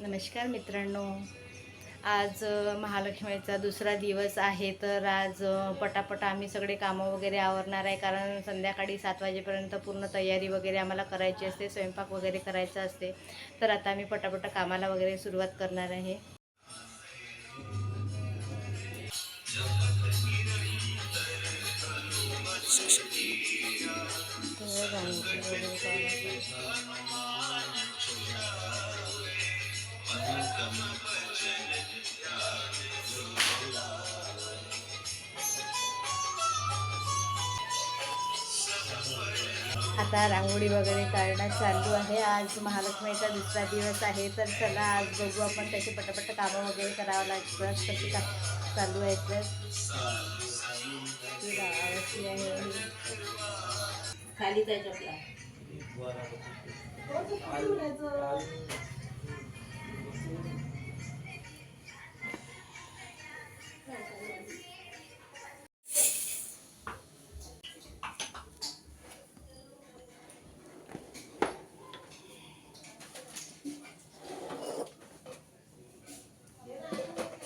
नमस्कार मित्रांनो, आज महालक्ष्मीचा दुसरा दिवस आहे. तर आज पटापट आम्ही सगळे कामं वगैरे आवरणार आहे, कारण संध्याकाळी 7 वाजेपर्यंत पूर्ण तयारी वगैरे आम्हाला करायची असते, स्वयंपाक वगैरे करायचा असते. तर आता आम्ही पटापट कामाला वगैरे सुरुवात करणार आहे. आता रांगोळी वगैरे काढणं चालू आहे. आज महालक्ष्मीचा दुसरा दिवस आहे. तर चला आज बघू आपण त्याचे पटापट कामं वगैरे करावं लागतं, कशी का चालू आहे. तर आहे खाली त्याच्यातला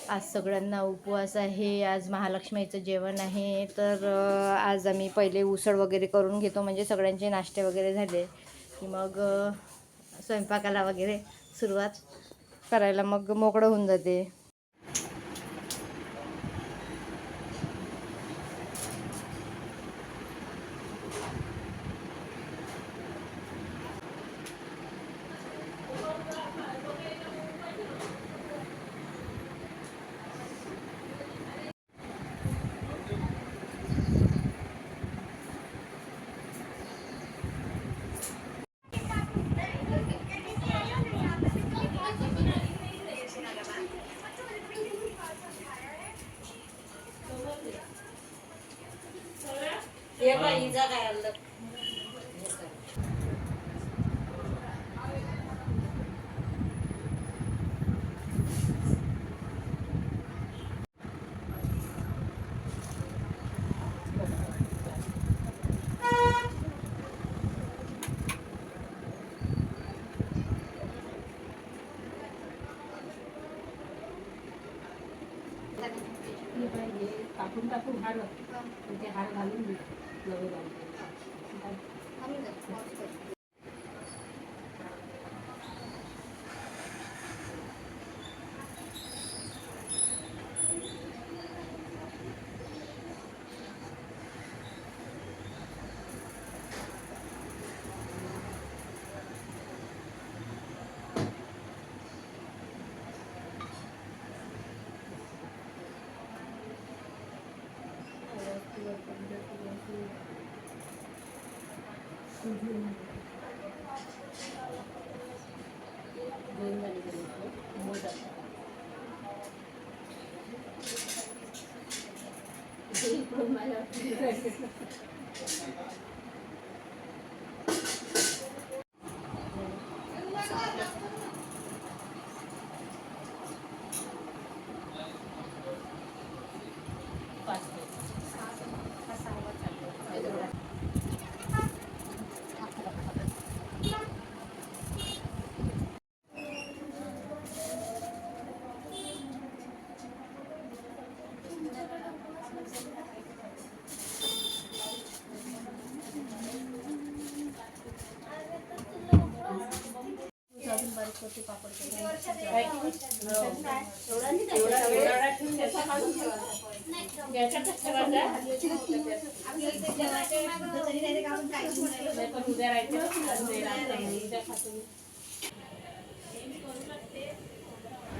आज सगळ्यांना उपवास आहे. आज महालक्ष्मीचं जेवण आहे. तर आज आम्ही पहिले उसळ वगैरे करून घेतो, म्हणजे सगळ्यांचे नाश्ते वगैरे झाले की मग स्वयंपाकाला वगैरे सुरुवात करायला मग मोकळं होऊन जाते. टाकून टाकून हार ते हार घालून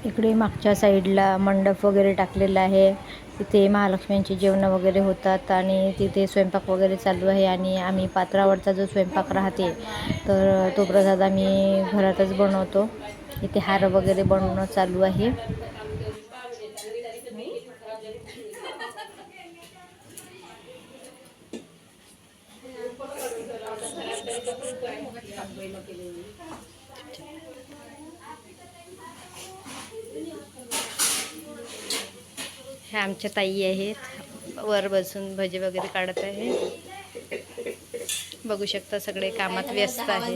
इकडे मागच्या साईडला मंडप वगैरे टाकलेला आहे. तिथे महालक्ष्मींची जेवण वगैरे होतात आणि तिथे स्वयंपाक वगैरे चालू आहे. आणि आम्ही पात्रावरचा जो स्वयंपाक राहते तर तो प्रसाद आम्ही घरातच बनवतो. इथे हार वगैरे बनवणं चालू आहे. हे आमच्या ताई आहेत, वर बसून भजी वगैरे काढत आहे. बघू शकता सगळे कामात व्यस्त आहे.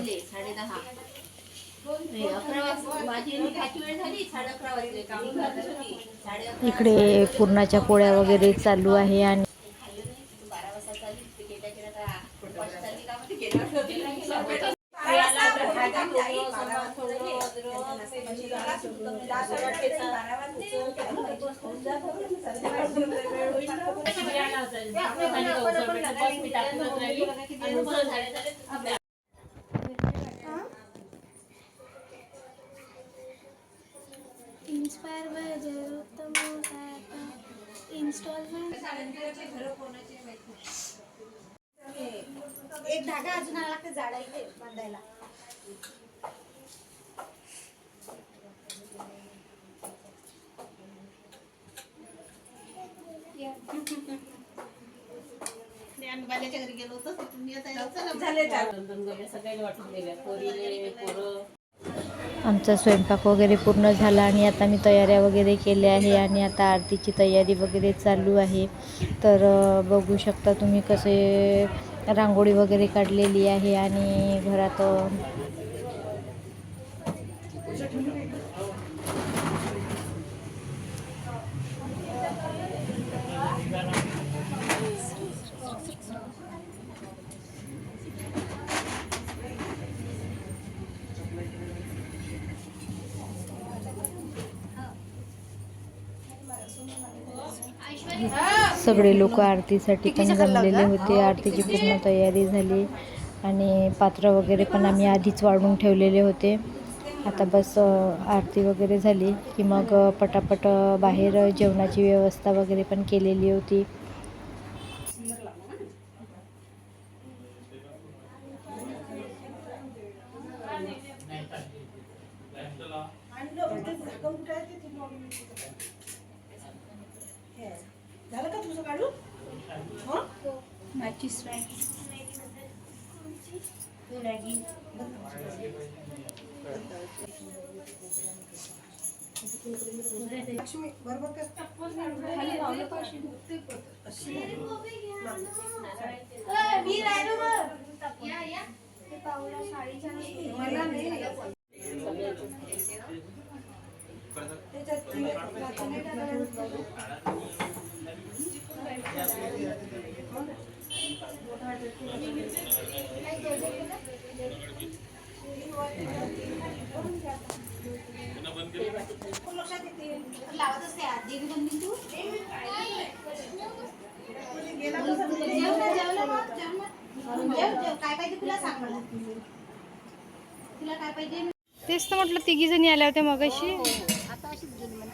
इकडे पुरणाच्या पोळ्या वगैरे चालू आहे आणि इन्स्पायर बाय जयरोत्तम इन्स्टॉलमेंट एक धागा अजून आला लागते झाडा इथे बांधायला. आम्ही बाल्याच्या घरी गेलो होतो तुम्ही सगळ्यांनी वाटून दिल्या पोरीले पोरं. आमचा स्वयंपाक वगैरे पूर्ण झाला आणि आता मी तयाऱ्या वगैरे केल्या आहे आणि आता आरतीची तयारी वगैरे चालू आहे. तर बघू शकता तुम्ही कसे रांगोळी वगैरे काढलेली आहे आणि घरात सगळे लोक आरतीसाठी पण जमलेले होते. आरतीची पूर्ण तयारी झाली आणि पात्र वगैरे पण आम्ही आधीच वाढून ठेवलेले होते. आता बस आरती वगैरे झाली की मग पटापट बाहेर जेवणाची व्यवस्था वगैरे पण केलेली होती. झालं का तुझं काढू? माझी लक्ष्मी बरोबर मी राहिलो पाहुला साडीच्या मला नाही लावत असते आधी बंदी तू काय पाहिजे तुला सांग मला तुला काय पाहिजे तेच तर म्हटलं तिघी जणी आल्या होत्या मगाशी. आता अशीच गेली मला.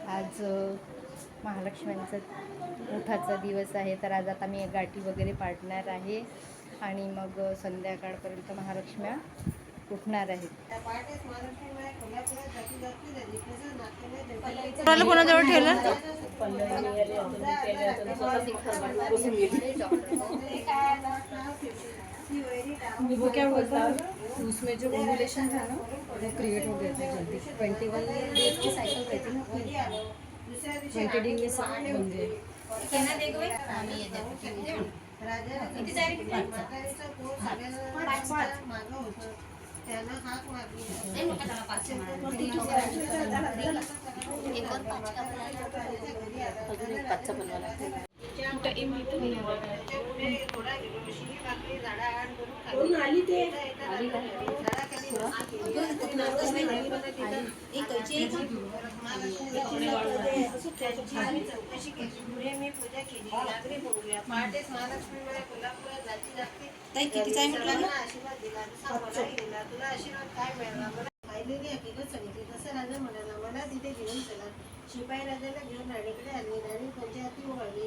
आज महालक्ष्म्यांचा उठाचा दिवस आहे. तर आज आता मी गाठी वगैरे पाडणार आहे आणि मग संध्याकाळपर्यंत महालक्ष्म्या उठणार आहेत. कोणाजवळ ठेवलं वो क्या बोलता है उसमें जो ओव्यूलेशन था ना वो क्रिएट हो गया था जल्दी 21 डेज की साइकिल रहती ना 20 दिन में सब बन गए. कितीचा आहे म्हटलं ना मला तिथे घेऊन चला. शिपाई राजाला घेऊन राणीकडे आली. राणी पंचायती ओवाळली.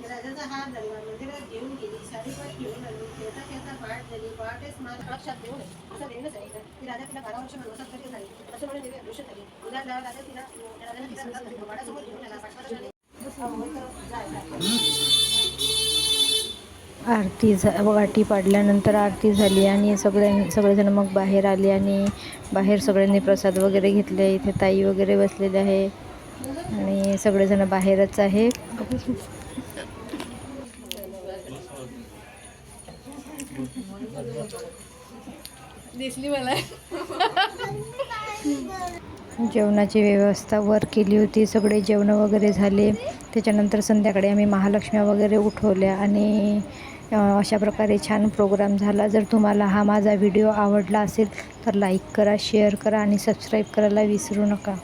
राजाचा हात धरला. मंदिरात घेऊन गेली. साडीपाठ घेऊन आली. खेळता खेळता पाठ झाली. पहाटेच मला लक्षात देऊ नये असं देणं सांगितलं. ती राजा तिला 12 वर्ष वनवासात करते झाली असं म्हणून देवी अदृश्य झाली. उद्या राजा तिला राजाने तिला वाडासमोर घेऊन आला. पाठवा आरती गाठी पाडल्यानंतर आरती झाली आणि सगळेजण मग बाहेर आले आणि बाहेर सगळ्यांनी प्रसाद वगैरे घेतले. इथे ताई वगैरे बसलेले आहे. आणि सगळेजण बाहेरच आहे. दिसली मला. जेवणाची व्यवस्था वर केली होती. सगळे जेवण वगैरे झाले. त्याच्यानंतर संध्याकाळी आम्ही महालक्ष्म्या वगैरे उठवल्या आणि अशा प्रकारे छान प्रोग्राम झाला. जर तुम्हाला हा माझा व्हिडिओ आवडला असेल तर लाईक करा, शेअर करा आणि सबस्क्राईब करायला विसरू नका.